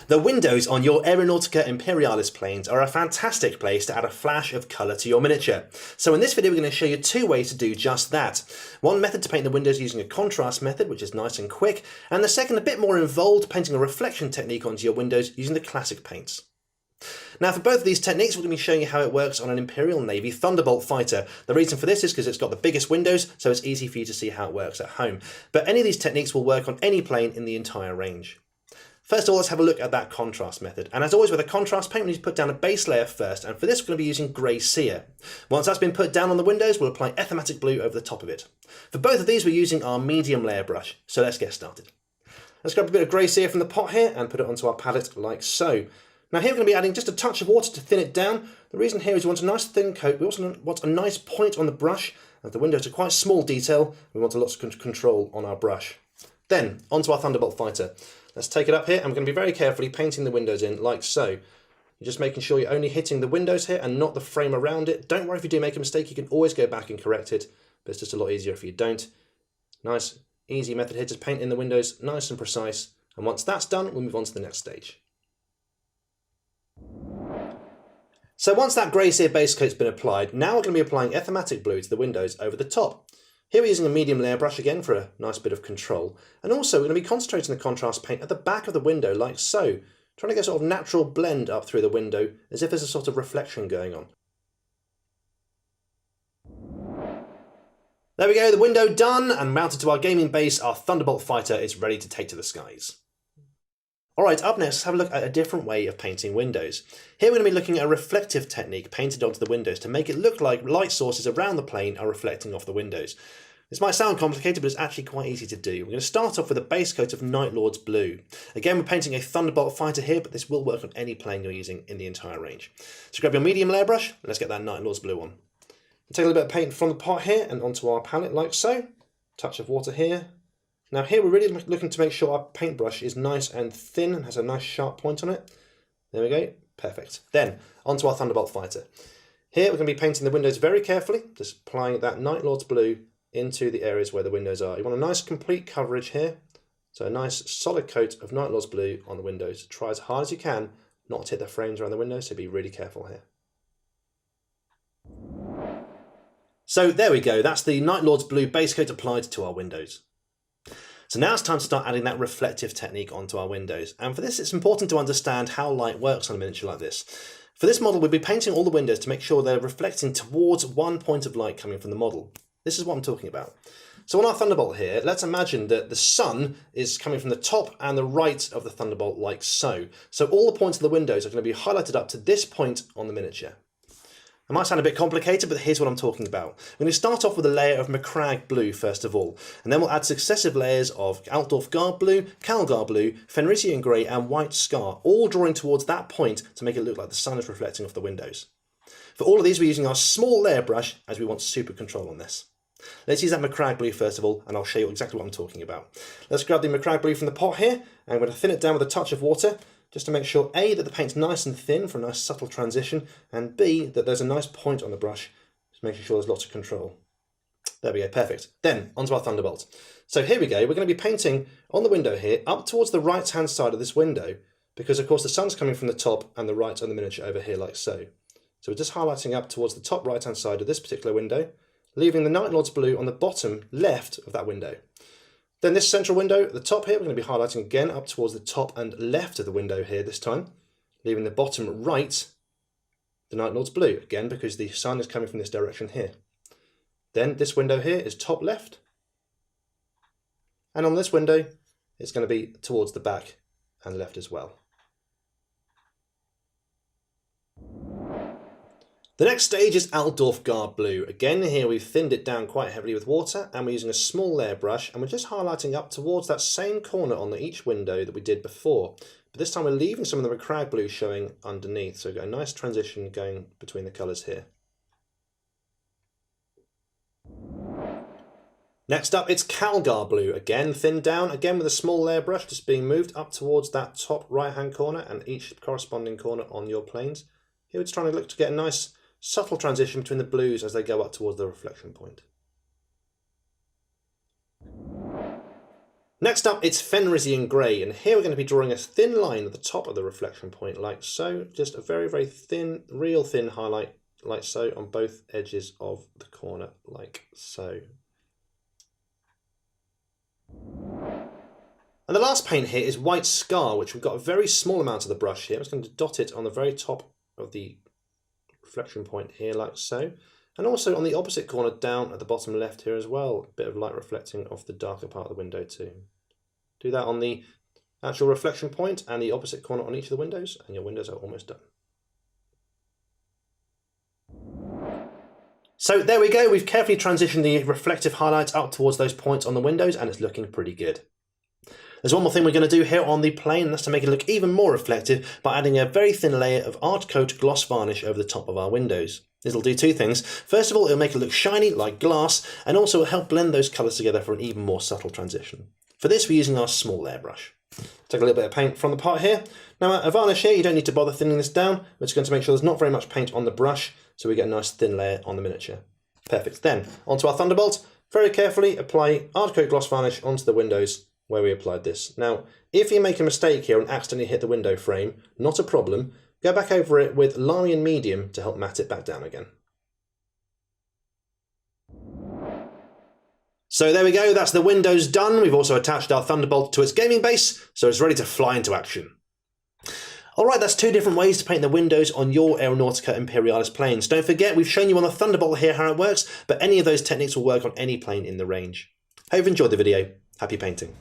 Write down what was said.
The windows on your Aeronautica Imperialis planes are a fantastic place to add a flash of colour to your miniature. So in this video we're going to show you two ways to do just that. One method to paint the windows using a contrast method, which is nice and quick, and the second a bit more involved, painting a reflection technique onto your windows using the classic paints. Now for both of these techniques we're going to be showing you how it works on an Imperial Navy Thunderbolt fighter. The reason for this is because it's got the biggest windows, so it's easy for you to see how it works at home. But any of these techniques will work on any plane in the entire range. First of all, let's have a look at that contrast method. And as always with a contrast paint, we need to put down a base layer first, and for this we're going to be using grey cere. Once that's been put down on the windows, we'll apply Ethematic Blue over the top of it. For both of these we're using our medium layer brush, so let's get started. Let's grab a bit of grey cere from the pot here and put it onto our palette like so. Now here we're going to be adding just a touch of water to thin it down. The reason here is we want a nice thin coat, we also want a nice point on the brush, as the windows are quite small detail, we want a lot of control on our brush. Then, onto our Thunderbolt fighter. Let's take it up here and we're going to be very carefully painting the windows in like so. You're just making sure you're only hitting the windows here and not the frame around it. Don't worry if you do make a mistake, you can always go back and correct it, but it's just a lot easier if you don't. Nice, easy method here to paint in the windows, nice and precise. And once that's done, we'll move on to the next stage. So once that grey cere base coat's been applied, now we're going to be applying Ethematic Blue to the windows over the top. Here we're using a medium layer brush again for a nice bit of control. And also we're going to be concentrating the contrast paint at the back of the window like so, trying to get a sort of natural blend up through the window as if there's a sort of reflection going on. There we go, the window done, and mounted to our gaming base, our Thunderbolt fighter is ready to take to the skies. Alright, up next, let's have a look at a different way of painting windows. Here we're going to be looking at a reflective technique painted onto the windows to make it look like light sources around the plane are reflecting off the windows. This might sound complicated, but it's actually quite easy to do. We're going to start off with a base coat of Night Lord's Blue. Again, we're painting a Thunderbolt fighter here, but this will work on any plane you're using in the entire range. So grab your medium layer brush, and let's get that Night Lord's Blue on. Take a little bit of paint from the pot here and onto our palette like so. Touch of water here. Now here we're really looking to make sure our paintbrush is nice and thin and has a nice sharp point on it. There we go, perfect. Then onto our Thunderbolt fighter. Here we're going to be painting the windows very carefully, just applying that Night Lord's Blue into the areas where the windows are. You want a nice complete coverage here, so a nice solid coat of Night Lord's Blue on the windows. Try as hard as you can not to hit the frames around the windows, so be really careful here. So there we go, that's the Night Lord's Blue base coat applied to our windows. So now it's time to start adding that reflective technique onto our windows. And for this, it's important to understand how light works on a miniature like this. For this model, we'll be painting all the windows to make sure they're reflecting towards one point of light coming from the model. This is what I'm talking about. So on our Thunderbolt here, let's imagine that the sun is coming from the top and the right of the Thunderbolt like so. So all the points of the windows are going to be highlighted up to this point on the miniature. It might sound a bit complicated, but here's what I'm talking about. We're going to start off with a layer of Macragge Blue first of all, and then we'll add successive layers of Altdorf Guard Blue, Calgar Blue, Fenrisian Grey and White Scar, all drawing towards that point to make it look like the sun is reflecting off the windows. For all of these we're using our small layer brush as we want super control on this. Let's use that Macragge Blue first of all, and I'll show you exactly what I'm talking about. Let's grab the Macragge Blue from the pot here, and I'm going to thin it down with a touch of water, just to make sure A, that the paint's nice and thin for a nice subtle transition, and B, that there's a nice point on the brush, just making sure there's lots of control. There we go, perfect. Then, onto our Thunderbolt. So here we go, we're going to be painting on the window here, up towards the right-hand side of this window, because of course the sun's coming from the top and the right on the miniature over here like so. So we're just highlighting up towards the top right-hand side of this particular window, leaving the Night Lord's Blue on the bottom left of that window. Then this central window at the top here, we're going to be highlighting again up towards the top and left of the window here this time, leaving the bottom right, the Night Lord's Blue, again because the sun is coming from this direction here. Then this window here is top left, and on this window it's going to be towards the back and left as well. The next stage is Altdorf Guard Blue. Again, here we've thinned it down quite heavily with water, and we're using a small layer brush, and we're just highlighting up towards that same corner on each window that we did before. But this time we're leaving some of the Macragge Blue showing underneath, so we've got a nice transition going between the colours here. Next up, it's Calgar Blue. Again, thinned down, again with a small layer brush, just being moved up towards that top right-hand corner and each corresponding corner on your planes. Here we're just trying to look to get a nice subtle transition between the blues as they go up towards the reflection point. Next up, it's Fenrisian Grey, and here we're going to be drawing a thin line at the top of the reflection point, like so. Just a very, very thin, real thin highlight, like so, on both edges of the corner, like so. And the last paint here is White Scar, which we've got a very small amount of the brush here. I'm just going to dot it on the very top of the reflection point here, like so. And also on the opposite corner down at the bottom left here as well, a bit of light reflecting off the darker part of the window too. Do that on the actual reflection point and the opposite corner on each of the windows, and your windows are almost done. So there we go, we've carefully transitioned the reflective highlights up towards those points on the windows, and it's looking pretty good. There's one more thing we're going to do here on the plane, and that's to make it look even more reflective by adding a very thin layer of Art Coat gloss varnish over the top of our windows. This will do two things. First of all, it'll make it look shiny like glass, and also it'll help blend those colours together for an even more subtle transition. For this, we're using our small layer brush. Take a little bit of paint from the pot here. Now, a varnish here, you don't need to bother thinning this down. We're just going to make sure there's not very much paint on the brush, so we get a nice thin layer on the miniature. Perfect. Then, onto our Thunderbolt. Very carefully apply Art Coat gloss varnish onto the windows where we applied this. Now, if you make a mistake here and accidentally hit the window frame, not a problem. Go back over it with Lamy and Medium to help matte it back down again. So there we go, that's the windows done. We've also attached our Thunderbolt to its gaming base, so it's ready to fly into action. Alright, that's two different ways to paint the windows on your Aeronautica Imperialis planes. Don't forget, we've shown you on the Thunderbolt here how it works, but any of those techniques will work on any plane in the range. Hope you've enjoyed the video. Happy painting.